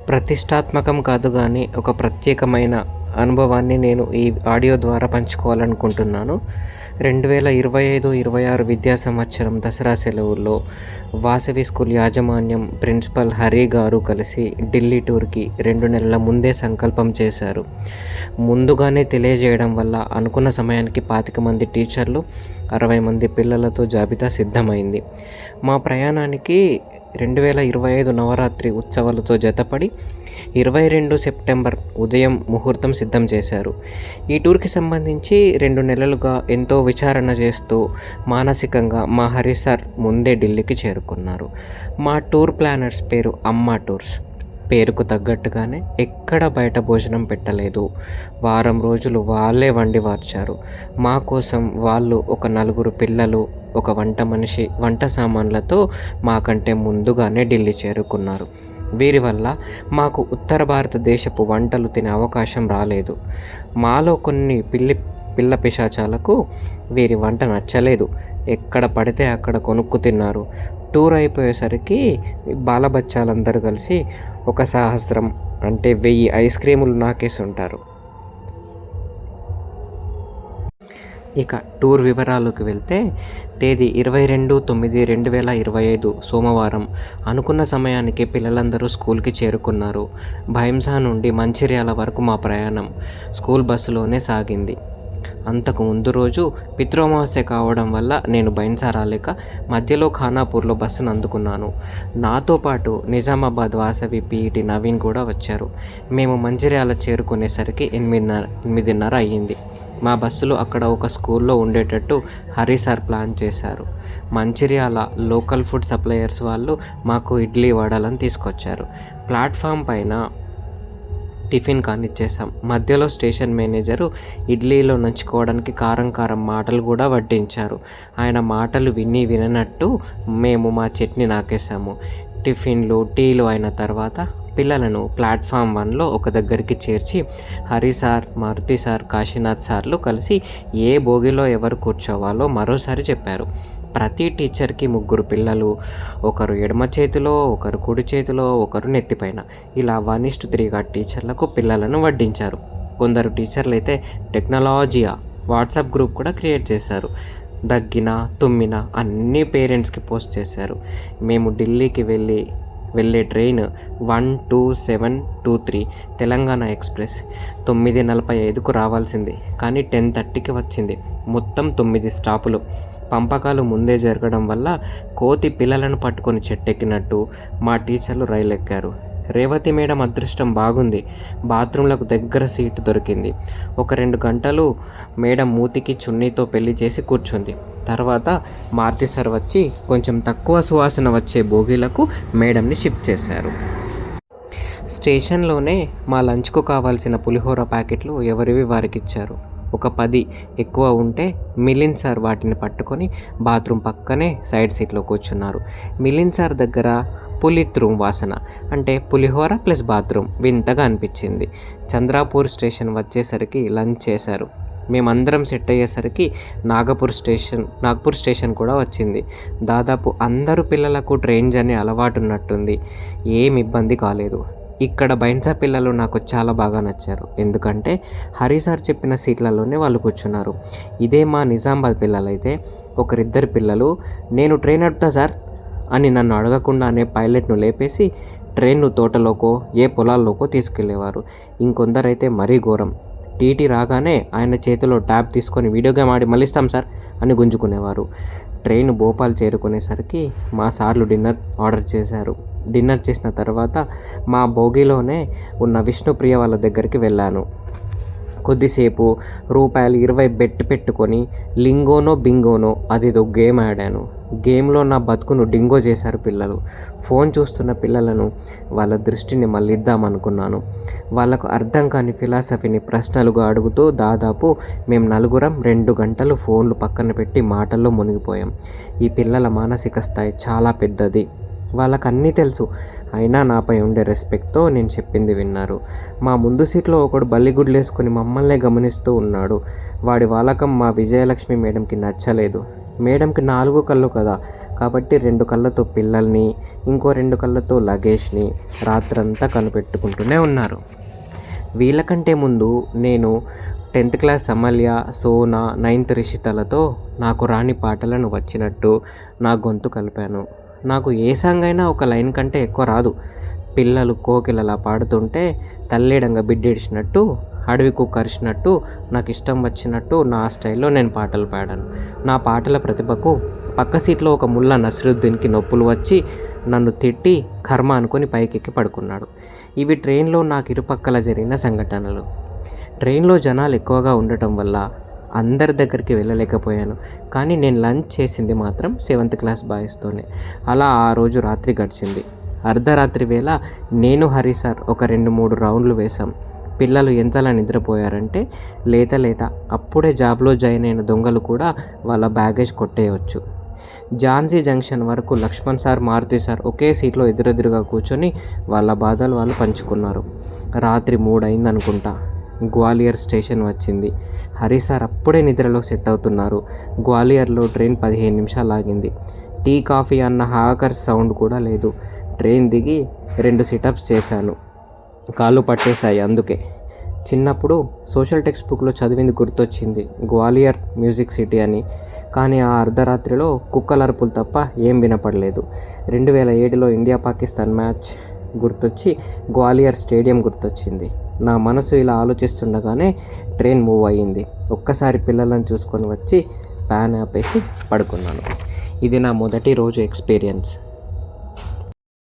ప్రతిష్టాత్మకం కాదు గానీ, ఒక ప్రత్యేకమైన అనుభవాన్ని నేను ఈ ఆడియో ద్వారా పంచుకోవాలనుకుంటున్నాను. 2025, 26 విద్యా సంవత్సరం దసరా సెలవుల్లో వాసవి స్కూల్ యాజమాన్యం, ప్రిన్సిపల్ హరి గారు కలిసి ఢిల్లీ టూర్‌కి 2 నెలల ముందే సంకల్పం చేశారు. ముందుగానే తెలియజేయడం వల్ల అనుకున్న సమయానికి 25 మంది టీచర్లు, 60 మంది పిల్లలతో జాబితా సిద్ధమైంది. మా ప్రయాణానికి 2025 నవరాత్రి ఉత్సవాలతో జతపడి 22 సెప్టెంబర్ ఉదయం ముహూర్తం సిద్ధం చేశారు. ఈ టూర్‌కి సంబంధించి 2 నెలలుగా ఎంతో విచారణ చేస్తూ మానసికంగా మా హరి సార్ ముందే ఢిల్లీకి చేరుకున్నారు. మా టూర్ ప్లానర్స్ పేరు అమ్మ టూర్స్. పేరుకు తగ్గట్టుగానే ఎక్కడ బయట భోజనం పెట్టలేదు. వారం రోజులు వాళ్ళే వండి వార్చారు. మా కోసం వాళ్ళు ఒక 4 పిల్లలు, ఒక వంట మనిషి, వంట సామాన్లతో మాకంటే ముందుగానే ఢిల్లీ చేరుకున్నారు. వీరి వల్ల మాకు ఉత్తర భారతదేశపు వంటలు తినే అవకాశం రాలేదు. మాలో కొన్ని పిల్ల పిశాచాలకు వీరి వంట నచ్చలేదు. ఎక్కడ పడితే అక్కడ కొనుక్కు తిన్నారు. టూర్ అయిపోయేసరికి బాలబచ్చాలందరూ కలిసి 1000 అంటే 1000 ఐస్ క్రీములు నాకేసి ఉంటారు. ఇక టూర్ వివరాలకు వెళ్తే, తేదీ 22/9/2025 సోమవారం అనుకున్న సమయానికి పిల్లలందరూ స్కూల్కి చేరుకున్నారు. భైంసా నుండి మంచిర్యాల వరకు మా ప్రయాణం స్కూల్ బస్సులోనే సాగింది. అంతకు ముందు రోజు పితృఅమావాస్య కావడం వల్ల నేను బైంసా రాలేక మధ్యలో ఖానాపూర్లో బస్సును అందుకున్నాను. నాతో పాటు నిజామాబాద్ వాసవి పీఈటీ నవీన్ కూడా వచ్చారు. మేము మంచిర్యాల చేరుకునేసరికి 8:30 అయ్యింది. మా బస్సులు అక్కడ ఒక స్కూల్లో ఉండేటట్టు హరి సార్ ప్లాన్ చేశారు. మంచిర్యాల లోకల్ ఫుడ్ సప్లయర్స్ వాళ్ళు మాకు ఇడ్లీ వడలను తీసుకొచ్చారు. ప్లాట్ఫామ్ పైన టిఫిన్ కానిచ్చేసాం. మధ్యలో స్టేషన్ మేనేజరు ఇడ్లీలో నంచుకోవడానికి కారం మాటలు కూడా వడ్డించారు. ఆయన మాటలు విననట్టు మేము మా చట్నీ నాకేసాము. టిఫిన్లు, టీలు అయిన తర్వాత పిల్లలను ప్లాట్ఫామ్ 1లో ఒక దగ్గరికి చేర్చి హరి సార్, మారుతి సార్, కాశీనాథ్ సార్లు కలిసి ఏ బోగిలో ఎవరు కూర్చోవాలో మరోసారి చెప్పారు. ప్రతి టీచర్కి 3 పిల్లలు, ఒకరు ఎడమ చేతిలో, ఒకరు కుడి చేతిలో, ఒకరు నెత్తిపైన, ఇలా 1:3గా టీచర్లకు పిల్లలను వడ్డించారు. కొందరు టీచర్లు అయితే టెక్నాలజీయా వాట్సాప్ గ్రూప్ కూడా క్రియేట్ చేశారు. దగ్గినా తుమ్మినా అన్నీ పేరెంట్స్కి పోస్ట్ చేశారు. మేము ఢిల్లీకి వెళ్ళే ట్రైన్ 12723 తెలంగాణ ఎక్స్ప్రెస్ 9:45కు రావాల్సింది, కానీ 10:30కి వచ్చింది. మొత్తం 9 స్టాపులు. పంపకాలు ముందే జరగడం వల్ల కోతి పిల్లలను పట్టుకొని చెట్టెక్కినట్టు మా టీచర్లు రైలు ఎక్కారు. రేవతి మేడం అదృష్టం బాగుంది. బాత్రూంలకు దగ్గర సీటు దొరికింది. ఒక 2 గంటలు మేడం మూతికి చున్నీతో పెళ్లి చేసి కూర్చుంది. తర్వాత మారుతి సార్ వచ్చి కొంచెం తక్కువ సువాసన వచ్చే బోగీలకు మేడంని షిఫ్ట్ చేశారు. స్టేషన్లోనే మా లంచ్కు కావాల్సిన పులిహోర ప్యాకెట్లు ఎవరివి వారికిచ్చారు. ఒక 10 ఎక్కువ ఉంటే మిలింద్ సార్ వాటిని పట్టుకొని బాత్రూమ్ పక్కనే సైడ్ సీట్లో కూర్చున్నారు. మిలింద్ సార్ దగ్గర పులిత్రూమ్ వాసన, అంటే పులిహోర ప్లస్ బాత్రూమ్ వింతగా అనిపించింది. చంద్రాపూర్ స్టేషన్ వచ్చేసరికి లంచ్ చేశారు. మేమందరం సెట్ అయ్యేసరికి నాగపూర్ స్టేషన్ కూడా వచ్చింది. దాదాపు అందరు పిల్లలకు ట్రైన్ జర్నీ అలవాటున్నట్టుంది. ఏం ఇబ్బంది కాలేదు. ఇక్కడ బైంసా పిల్లలు నాకు చాలా బాగా నచ్చారు. ఎందుకంటే హరి సార్ చెప్పిన సీట్లలోనే వాళ్ళు కూర్చున్నారు. ఇదే మా నిజామాబాద్ పిల్లలైతే ఒకరిద్దరు పిల్లలు నేను ట్రైన్ నడుపుతా సార్ అని నన్ను అడగకుండానే పైలట్ను లేపేసి ట్రైన్ను తోటలోకో ఏ పొలాల్లోకో తీసుకెళ్లేవారు. ఇంకొందరైతే మరీ ఘోరం. టీటీ రాగానే ఆయన చేతిలో ట్యాబ్ తీసుకొని వీడియో గేమ్ ఆడి మళ్ళిస్తాం సార్ అని గుంజుకునేవారు. ట్రైన్ భోపాల్ చేరుకునేసరికి మా సార్లు డిన్నర్ ఆర్డర్ చేశారు. డిన్నర్ చేసిన తర్వాత మా బోగిలోనే ఉన్న విష్ణుప్రియ వాళ్ళ దగ్గరికి వెళ్ళాను. కొద్దిసేపు ₹20 బెట్ పెట్టుకొని లింగోనో బింగోనో అదేదో గేమ్ ఆడాను. గేమ్లో నా బతుకును డింగో చేశారు పిల్లలు. ఫోన్ చూస్తున్న పిల్లలను వాళ్ళ దృష్టిని మళ్ళిద్దామనుకున్నాను. వాళ్ళకు అర్థం కాని ఫిలాసఫీని ప్రశ్నలుగా అడుగుతూ దాదాపు మేము 4 2 గంటలు ఫోన్లు పక్కన పెట్టి మాటల్లో మునిగిపోయాం. ఈ పిల్లల మానసిక స్థాయి చాలా పెద్దది. వాళ్ళకు అన్నీ తెలుసు. అయినా నాపై ఉండే రెస్పెక్ట్తో నేను చెప్పింది విన్నారు. మా ముందు సీట్లో ఒకడు బల్లిగుడ్లేసుకొని మమ్మల్నే గమనిస్తూ ఉన్నాడు. వాడి వాలకం మా విజయలక్ష్మి మేడంకి నచ్చలేదు. మేడంకి 4 కళ్ళు కదా, కాబట్టి 2 కళ్ళతో పిల్లల్ని, ఇంకో 2 కళ్ళతో లగేజ్ని రాత్రంతా కనిపెట్టుకుంటూనే ఉన్నారు. వీళ్ళకంటే ముందు నేను 10th క్లాస్ అమల్య, సోనా, 9th రిషితలతో నాకు రాని పాటలను వచ్చినట్టు నా గొంతు కలిపాను. నాకు ఏ సాంగ్ అయినా ఒక లైన్ కంటే ఎక్కువ రాదు. పిల్లలు కోకిలలా పాడుతుంటే తల్లేడంగా బిడ్డేడ్చినట్టు, అడవి కుక్క అరిచినట్టు, నాకు ఇష్టం వచ్చినట్టు నా స్టైల్లో నేను పాటలు పాడాను. నా పాటల ప్రతిభకు పక్క సీట్లో ఒక ముల్లా నసిరుద్దీన్కి నొప్పులు వచ్చి నన్ను తిట్టి కర్మ అనుకొని పైకెక్కి పడుకున్నాడు. ఇవి ట్రైన్లో నాకు ఇరుపక్కల జరిగిన సంఘటనలు. ట్రైన్లో జనాలు ఎక్కువగా ఉండటం వల్ల అందరి దగ్గరికి వెళ్ళలేకపోయాను. కానీ నేను లంచ్ చేసింది మాత్రం 7th క్లాస్ బాయ్స్తోనే. అలా ఆ రోజు రాత్రి గడిచింది. అర్ధరాత్రి వేళ నేను హరి సార్ ఒక 2-3 రౌండ్లు వేశాం. పిల్లలు ఎంతలా నిద్రపోయారంటే లేత అప్పుడే జాబ్లో జాయిన్ అయిన దొంగలు కూడా వాళ్ళ బ్యాగేజ్ కొట్టేయవచ్చు. ఝాన్సీ జంక్షన్ వరకు లక్ష్మణ్ సార్, మారుతి సార్ ఒకే సీట్లో ఎదురెదురుగా కూర్చొని వాళ్ళ బాధలు వాళ్ళు పంచుకున్నారు. రాత్రి 3 అయింది అనుకుంటా. గ్వాలియర్ స్టేషన్ వచ్చింది. హరి సార్ అప్పుడే నిద్రలో సెట్ అవుతున్నారు. గ్వాలియర్లో ట్రైన్ 15 నిమిషాలు ఆగింది. టీ కాఫీ అన్న హాకర్ సౌండ్ కూడా లేదు. ట్రైన్ దిగి 2 సిటప్స్ చేశాను. కాళ్ళు పట్టేశాయి. అందుకే చిన్నప్పుడు సోషల్ టెక్స్ట్ బుక్లో చదివింది గుర్తొచ్చింది, గ్వాలియర్ మ్యూజిక్ సిటీ అని. కానీ ఆ అర్ధరాత్రిలో కుక్కల అరుపులు తప్ప ఏం వినపడలేదు. 2007లో ఇండియా పాకిస్తాన్ మ్యాచ్ గుర్తొచ్చి గ్వాలియర్ స్టేడియం గుర్తొచ్చింది. నా మనసు ఇలా ఆలోచిస్తుండగానే ట్రైన్ మూవ్ అయ్యింది. ఒక్కసారి పిల్లలను చూసుకొని వచ్చి ఫ్యాన్ ఆపేసి పడుకున్నాను. ఇది నా మొదటి రోజు ఎక్స్పీరియన్స్.